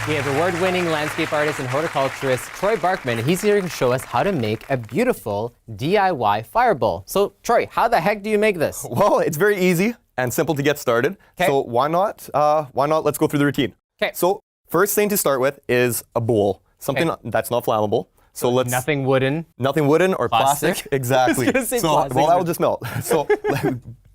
We have award-winning landscape artist and horticulturist Troy Barkman. He's here to show us how to make a beautiful DIY fire bowl. So, Troy, how the heck do you make this? Well, it's very easy and simple to get started. Okay. So why not? Let's go through the routine. Okay. So first thing to start with is a bowl, something that's not flammable. So let's Nothing wooden. Nothing wooden or plastic. Exactly. I was gonna say so plastic. well, that will just melt. So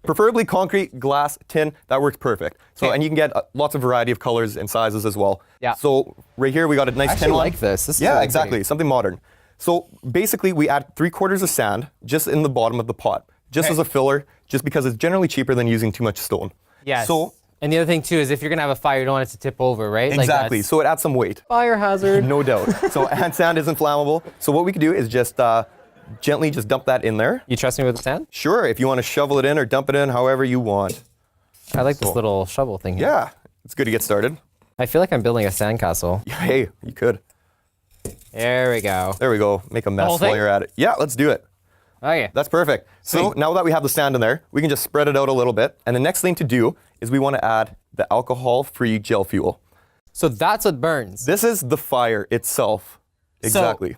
preferably concrete, glass, tin. That works perfect. So Okay. and you can get lots of variety of colors and sizes as well. Yeah. So right here we got a nice I tin actually one. like this. This is Yeah, really exactly. pretty. Something modern. So basically we add 3/4 of sand just in the bottom of the pot, just Okay. as a filler, just because it's generally cheaper than using too much stone. Yes. So and the other thing too is if you're gonna have a fire, you don't want it to tip over, right? exactly. Like So it adds some weight. fire hazard. No doubt. So and sand isn't flammable. So what we could do is just gently just dump that in there. You trust me with the sand? Sure, if you want to shovel it in or dump it in, however you want. I like this little shovel thing here. Yeah, it's good to get started. I feel like I'm building a sandcastle. Hey, you could. There we go. There we go. Make a whole mess while thing? you're at it. Yeah, let's do it. Okay. That's perfect. So Sweet. now that we have the sand in there, we can just spread it out a little bit. And the next thing to do is we want to add the alcohol-free gel fuel. So that's what burns. This is the fire itself. Exactly.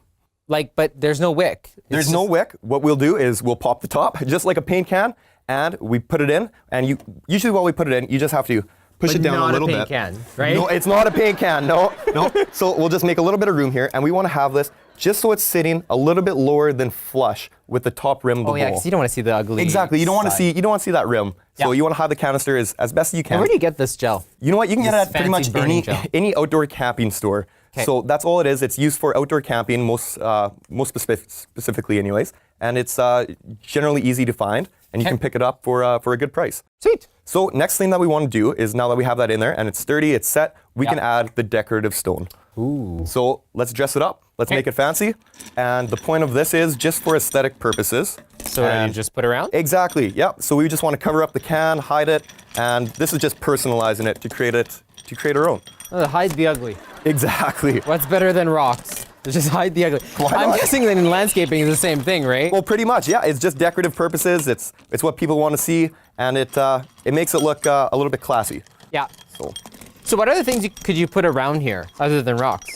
But there's no wick. There's no wick. What we'll do is we'll pop the top, just like a paint can, and we put it in. And usually while we put it in, you just have to push it down a little bit. Not a paint can, right? No, it's not a paint can. No. So we'll just make a little bit of room here, and we want to have this just so it's sitting a little bit lower than flush with the top rim of the Oh yeah, bowl. because you don't want to see the ugly. Exactly. You don't want to side. see that rim. So Yeah. you want to have the canister as best as you can. And where do you get this gel? You know what? You can get it This at pretty fancy much burning gel. any outdoor camping store. 'Kay. So that's all it is. It's used for outdoor camping, most specifically, anyways. And it's generally easy to find, and you can pick it up for a good price. Sweet. So next thing that we want to do is now that we have that in there and it's sturdy, it's set, we can add the decorative stone. Ooh. So let's dress it up. Let's make it fancy. And the point of this is just for aesthetic purposes. So you just put around? Exactly. Yep. So we just want to cover up the can, hide it, and this is just personalizing it to create our own. Hide the ugly. Exactly. What's better than rocks? Just hide the ugly. I'm not? guessing that in landscaping is the same thing, right? Well, pretty much. Yeah. It's just decorative purposes. It's what people want to see, and it makes it look a little bit classy. Yeah. So. So what other things could you put around here other than rocks?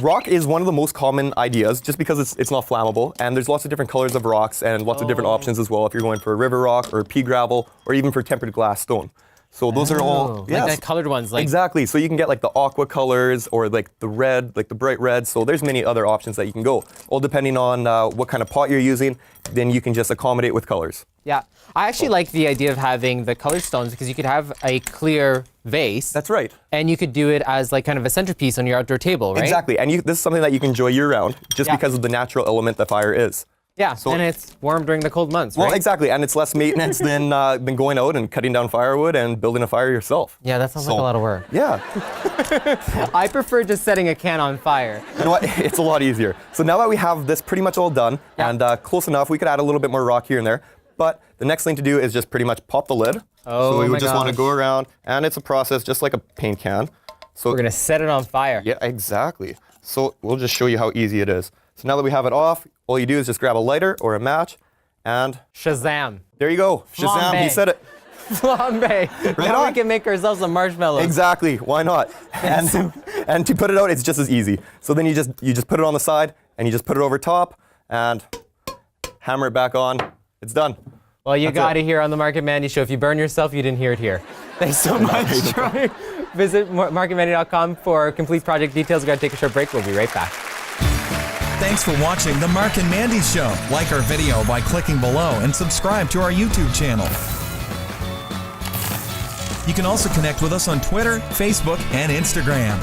Rock is one of the most common ideas just because it's not flammable, and there's lots of different colors of rocks and lots of different options as well if you're going for a river rock or pea gravel or even for tempered glass stone. So those are all Like the colored ones. Like exactly. So you can get like the aqua colors or like the red, like the bright red. So there's many other options that you can go. All depending on what kind of pot you're using, then you can just accommodate with colors. Yeah. I actually like the idea of having the colored stones because you could have a clear vase. That's right. And you could do it as like kind of a centerpiece on your outdoor table, right? Exactly. And this is something that you can enjoy year round just Yeah. because of the natural element that fire is. Yeah. And it's warm during the cold months, Well, right? exactly, and it's less maintenance than going out and cutting down firewood and building a fire yourself. Yeah, that sounds like a lot of work. Yeah, I prefer just setting a can on fire. you know what? It's a lot easier. So now that we have this pretty much all done and close enough, we could add a little bit more rock here and there. But the next thing to do is just pretty much pop the lid. Oh so we my would just want to gosh. go around, and it's a process just like a paint can. So We're gonna set it on fire. yeah, exactly. So we'll just show you how easy it is. So now that we have it off, all you do is just grab a lighter or a match, and Shazam. there you go. Shazam! He Flambe. said it. Flambe. Now we on. can make ourselves some marshmallows. Exactly. Why not? And to put it out, it's just as easy. So then you just put it on the side, and you just put it over top, and hammer it back on. It's done. Well, you That's got it. it here on the Market Mandy Show. If you burn yourself, you didn't hear it here. Thanks so much, Troy. Visit marketmandy.com for complete project details. We're going to take a short break. We'll be right back. Thanks for watching The Mark and Mandy Show. Like our video by clicking below and subscribe to our YouTube channel. You can also connect with us on Twitter, Facebook, and Instagram.